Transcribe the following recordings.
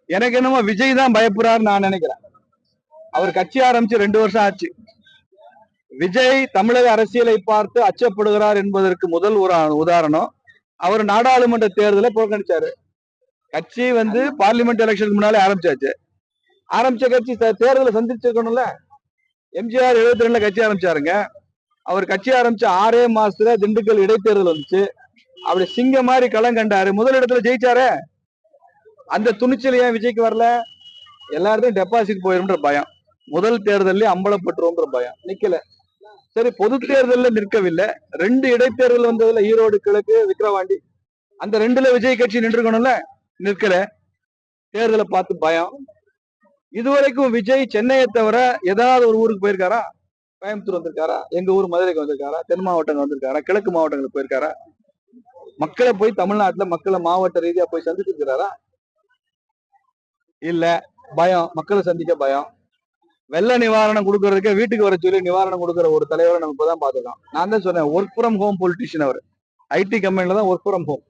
எனக்கு என்னமோ விஜய் தான் பயப்படுறாருன்னு நான் நினைக்கிறேன். அவர் கட்சி ஆரம்பிச்சு 2 வருஷம் ஆச்சு. விஜய் தமிழக அரசியலை பார்த்து அச்சப்படுகிறார் என்பதற்கு முதல் ஒரு உதாரணம், அவர் நாடாளுமன்ற தேர்தலை புறக்கணிச்சாரு. கட்சி பார்லிமெண்ட் எலெக்ஷனுக்கு முன்னாலே ஆரம்பிச்சாச்சு. ஆரம்பிச்ச கட்சி தேர்தலை சந்திச்சிருக்கணும்ல. எம்ஜிஆர் 72ல கட்சி ஆரம்பிச்சாருங்க. அவர் கட்சி ஆரம்பிச்ச 6 மாசத்துல திண்டுக்கல் இடைத்தேர்தல் வந்துச்சு. அப்படி சிங்க மாதிரி களம் கண்டாரு, முதலிடத்துல ஜெயிச்சாரு. அந்த துணிச்சல் ஏன் விஜய்க்கு வரல? எல்லாருக்கும் டெபாசிட் போயிரும்ன்ற பயம், முதல் தேர்தலே அம்பலப்பட்டுருவோம்ன்ற பயம், நிக்கல. சரி, பொது தேர்தலில் நிற்கவில்லை. 2 இடைத்தேர்தல் வந்ததுல ஈரோடு கிழக்கு, விக்கிரவாண்டி, அந்த 2ல விஜய் கட்சி நின்றுக்கணும்ல, நிற்கல. தேர்தலை பார்த்து பயம். இதுவரைக்கும் விஜய் சென்னையை தவிர ஏதாவது ஒரு ஊருக்கு போயிருக்காரா? கோயம்புத்தூர் வந்திருக்காரா? எங்க ஊர் மதுரைக்கு வந்திருக்காரா? தென் மாவட்டங்கள் வந்திருக்காரா? கிழக்கு மாவட்டங்களுக்கு போயிருக்காரா? மக்களை போய் தமிழ்நாட்டுல மக்களை மாவட்ட ரீதியா போய் சந்திச்சிருக்கிறாரா? இல்ல. பயம், மக்களை சந்திக்க பயம். வெள்ள நிவாரணம் கொடுக்கறதுக்கு வீட்டுக்கு வர சொல்லி நிவாரணம் கொடுக்குற ஒரு தலைவரை நம்ம இப்பதான் பாத்துக்கலாம். நான் தான் சொன்னேன், ஒர்க் ஃப்ரம் ஹோம் பொலிட்டிஷியன். அவர் ஐடி கம்பெனில தான் ஒர்க் ஃப்ரம் ஹோம்.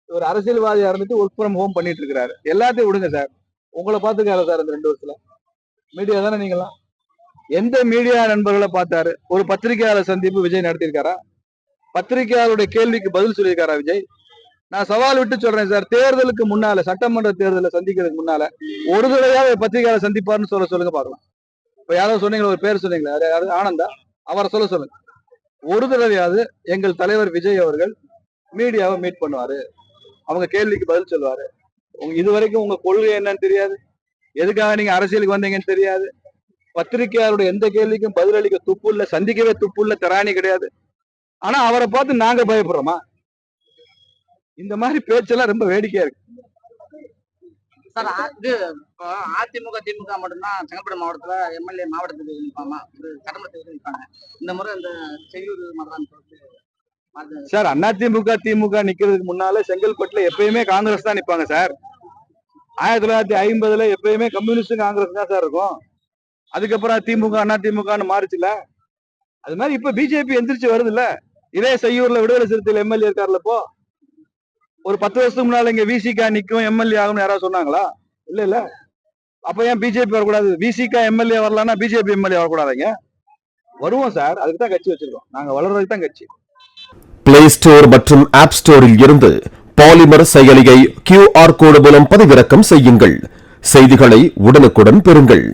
ஒரு அரசியல்வாதியா இருந்துட்டு ஒர்க் ஃப்ரம் ஹோம் பண்ணிட்டு இருக்கிறாரு. எல்லாத்தையும் விடுங்க சார், உங்களை பாத்துக்காரு சார். இந்த 2 வருஷத்துல மீடியா தானே நீங்களாம். எந்த மீடியா நண்பர்களை பார்த்தாரு? ஒரு பத்திரிகையாளர் சந்திப்பு விஜய் நடத்தியிருக்காரா? பத்திரிகையாளருடைய கேள்விக்கு பதில் சொல்லியிருக்காரா விஜய்? நான் சவால் விட்டு சொல்றேன் சார், தேர்தலுக்கு முன்னால, சட்டமன்ற தேர்தலை சந்திக்கிறதுக்கு முன்னால ஒரு தடவையாவது பத்திரிகையாளர் சந்திப்பாருன்னு சொல்லுங்க பார்க்கலாம். இப்ப யாரோ சொன்னீங்களா, ஒரு பேர் சொன்னீங்களா, ஆனந்தா, அவரை சொல்லுங்க. ஒரு தடவையாவது எங்கள் தலைவர் விஜய் அவர்கள் மீடியாவை மீட் பண்ணுவாரு, அவங்க கேள்விக்கு பதில் சொல்லுவாரு. இதுவரைக்கும் உங்க கொள்கை என்னன்னு தெரியாது, எதுக்காக நீங்க அரசியலுக்கு வந்தீங்கன்னு தெரியாது. பத்திரிகையாளருடைய எந்த கேள்விக்கும் பதிலளிக்க துப்பு இல்ல, சந்திக்கவே துப்பு இல்ல, திராணி கிடையாது. ஆனா அவரை பார்த்து நாங்க பயப்படுறோமா? இந்த மாதிரி பேச்செல்லாம் ரொம்ப வேடிக்கையா இருக்கு சார். இது அதிமுக திமுக மட்டும்தான் செங்கல்பட்டு மாவட்டத்துல எம்எல்ஏ மாவட்டத்துக்கு நிற்பாமா, சட்டமன்றத்துக்கு நிற்பாங்க. இந்த முறை இந்த செய்யூர் மதுரான் சார். அதிமுக திமுக நிக்கிறதுக்கு முன்னால செங்கல்பட்டுல எப்பயுமே காங்கிரஸ் தான் நிப்பாங்க சார். 1950ல எப்பயுமே கம்யூனிஸ்ட் காங்கிரஸ் தான் சார் இருக்கும். அதுக்கப்புறம் திமுக அதிமுகன்னு மாறுச்சுல. அது மாதிரி இப்ப பிஜேபி எந்திரிச்சு வருது இல்ல. இதே செய்யூர்ல விடுதலை சிறுத்தைகள் எம்எல்ஏ இருக்காருல்ல. இப்போ ஒரு 10 வருஷத்துக்கு முன்னால இங்க விசிகா நிக்கும் எம்எல்ஏ ஆகும்னு யாராவது சொன்னாங்களா? இல்ல. அப்ப ஏன் பிஜேபி வரக்கூடாது? Visika MLA வரலாம்னா BJP MLA வரக்கூடாதுங்க. வருவோம் சார், அதுக்கு தான் கட்சி வச்சிருக்கோம். நாங்க வளர்றதுக்கு தான் கட்சி. பிளே ஸ்டோர் மற்றும் ஆப் ஸ்டோரில் இருந்து பாலிமர் செயலியை QR கோடு மூலம் பதிவிறக்கம் செய்யுங்கள். செய்திகளை உடனுக்குடன் பெறுங்கள்.